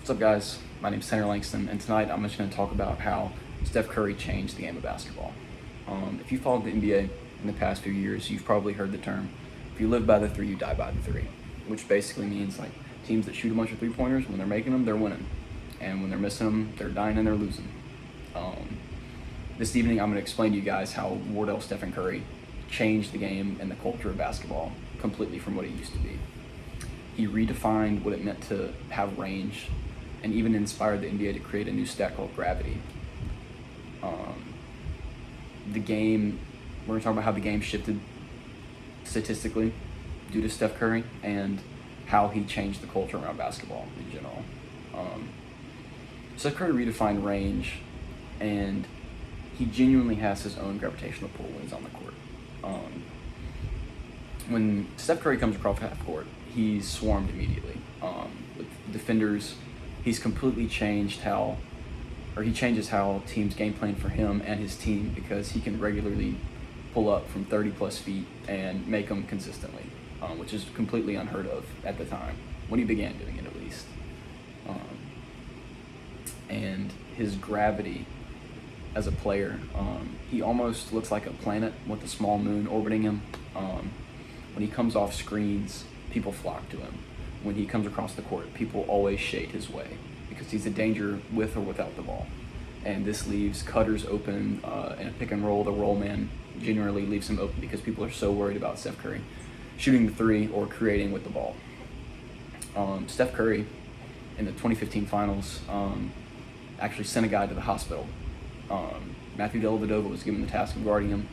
What's up, guys? My name's Tanner Langston, and tonight I'm just going to talk about how Steph Curry changed the game of basketball. If you followed the NBA in the past few years, you've probably heard the term, if you live by the three, you die by the three, which basically means like teams that shoot a bunch of three-pointers, when they're making them, they're winning, and when they're missing them, they're dying and they're losing. This evening, I'm going to explain to you guys how Wardell Stephen Curry changed the game and the culture of basketball completely from what it used to be. He redefined what it meant to have range and even inspired the NBA to create a new stat called gravity. The game, we're going to talk about how the game shifted statistically due to Steph Curry and how he changed the culture around basketball in general. Steph Curry redefined range, and he genuinely has his own gravitational pull when he's on the court. When Steph Curry comes across half court, he's swarmed immediately. With defenders, he's completely changed he changes how teams game plan for him and his team, because he can regularly pull up from 30 plus feet and make them consistently, which is completely unheard of at the time, when he began doing it at least. And his gravity as a player, he almost looks like a planet with a small moon orbiting him. When he comes off screens, people flock to him. When he comes across the court, people always shade his way because he's a danger with or without the ball. And this leaves cutters open in a pick and roll. The roll man generally leaves him open because people are so worried about Steph Curry shooting the three or creating with the ball. Steph Curry in the 2015 finals actually sent a guy to the hospital. Matthew Dellavedova was given the task of guarding him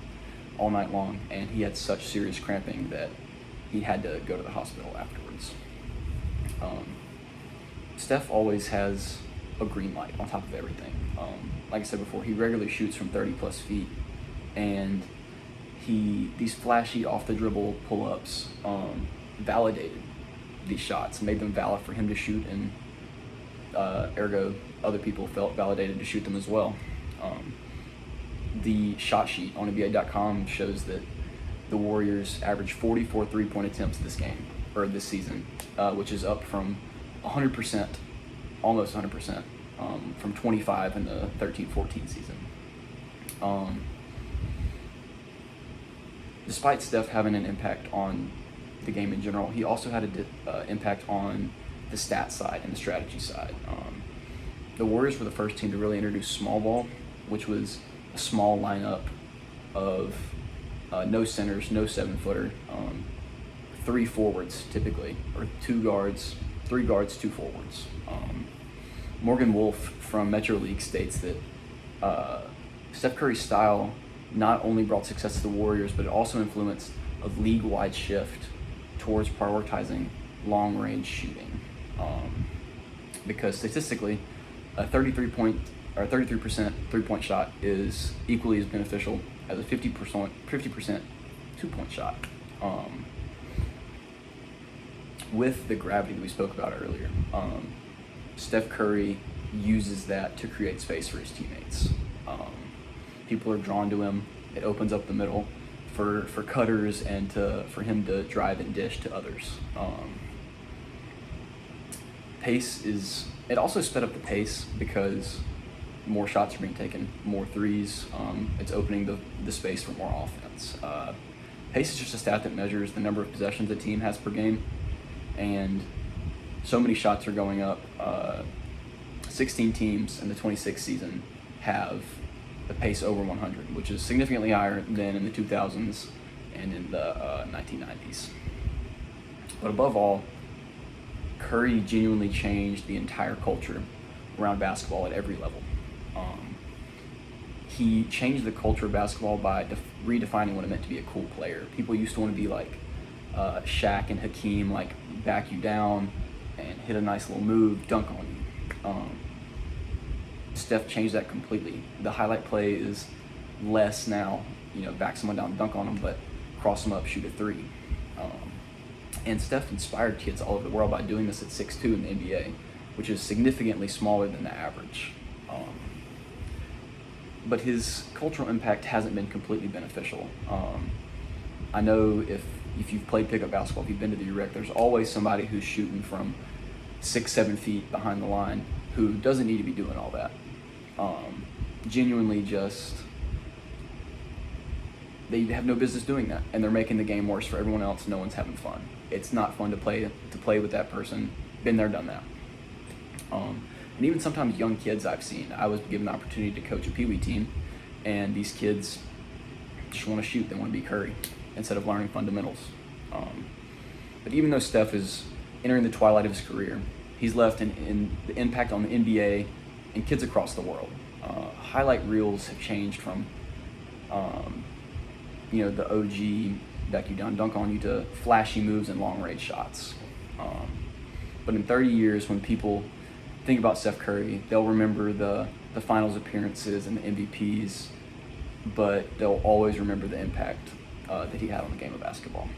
all night long, and he had such serious cramping that he had to go to the hospital afterwards. Steph always has a green light on top of everything. Like I said before, he regularly shoots from 30 plus feet, and these flashy off the dribble pull-ups validated these shots, made them valid for him to shoot, and ergo other people felt validated to shoot them as well. The shot sheet on NBA.com shows that the Warriors averaged 44 three-point attempts this season, which is up from 100%, almost 100%, from 25 in the 13-14 season. Despite Steph having an impact on the game in general, he also had an impact on the stat side and the strategy side. The Warriors were the first team to really introduce small ball, which was a small lineup of no centers, no 7-footer, 3 forwards typically, or 2 guards, 3 guards, 2 forwards. Morgan Wolf from Metro League states that Steph Curry's style not only brought success to the Warriors, but it also influenced a league-wide shift towards prioritizing long-range shooting. Because statistically, a 33% three-point shot is equally as beneficial as a 50% two-point shot. With the gravity that we spoke about earlier, Steph Curry uses that to create space for his teammates. People are drawn to him. It opens up the middle for cutters and for him to drive and dish to others. It also sped up the pace because more shots are being taken, more threes. It's opening the space for more offense. Pace is just a stat that measures the number of possessions a team has per game, and so many shots are going up. 16 teams in the 2060 season have the pace over 100, which is significantly higher than in the 2000s and in the 1990s. But above all, Curry genuinely changed the entire culture around basketball at every level. He changed the culture of basketball by redefining what it meant to be a cool player. People used to want to be like Shaq and Hakeem, like back you down and hit a nice little move, dunk on you. Steph changed that completely. The highlight play is less now, back someone down, dunk on them, but cross them up, shoot a three. And Steph inspired kids all over the world by doing this at 6'2" in the NBA, which is significantly smaller than the average. But his cultural impact hasn't been completely beneficial. I know if you've played pickup basketball, if you've been to the rec, there's always somebody who's shooting from 6-7 feet behind the line who doesn't need to be doing all that. Genuinely just, they have no business doing that, and they're making the game worse for everyone else. No one's having fun. It's not fun to play with that person. Been there, done that. And even sometimes young kids I've seen. I was given the opportunity to coach a Pee Wee team, and these kids just want to shoot. They want to be Curry instead of learning fundamentals. But even though Steph is entering the twilight of his career, he's left in the impact on the NBA and kids across the world. Highlight reels have changed from, the OG back you down, dunk on you, to flashy moves and long range shots. But in 30 years, when people think about Steph Curry, they'll remember the finals appearances and the MVPs, but they'll always remember the impact that he had on the game of basketball.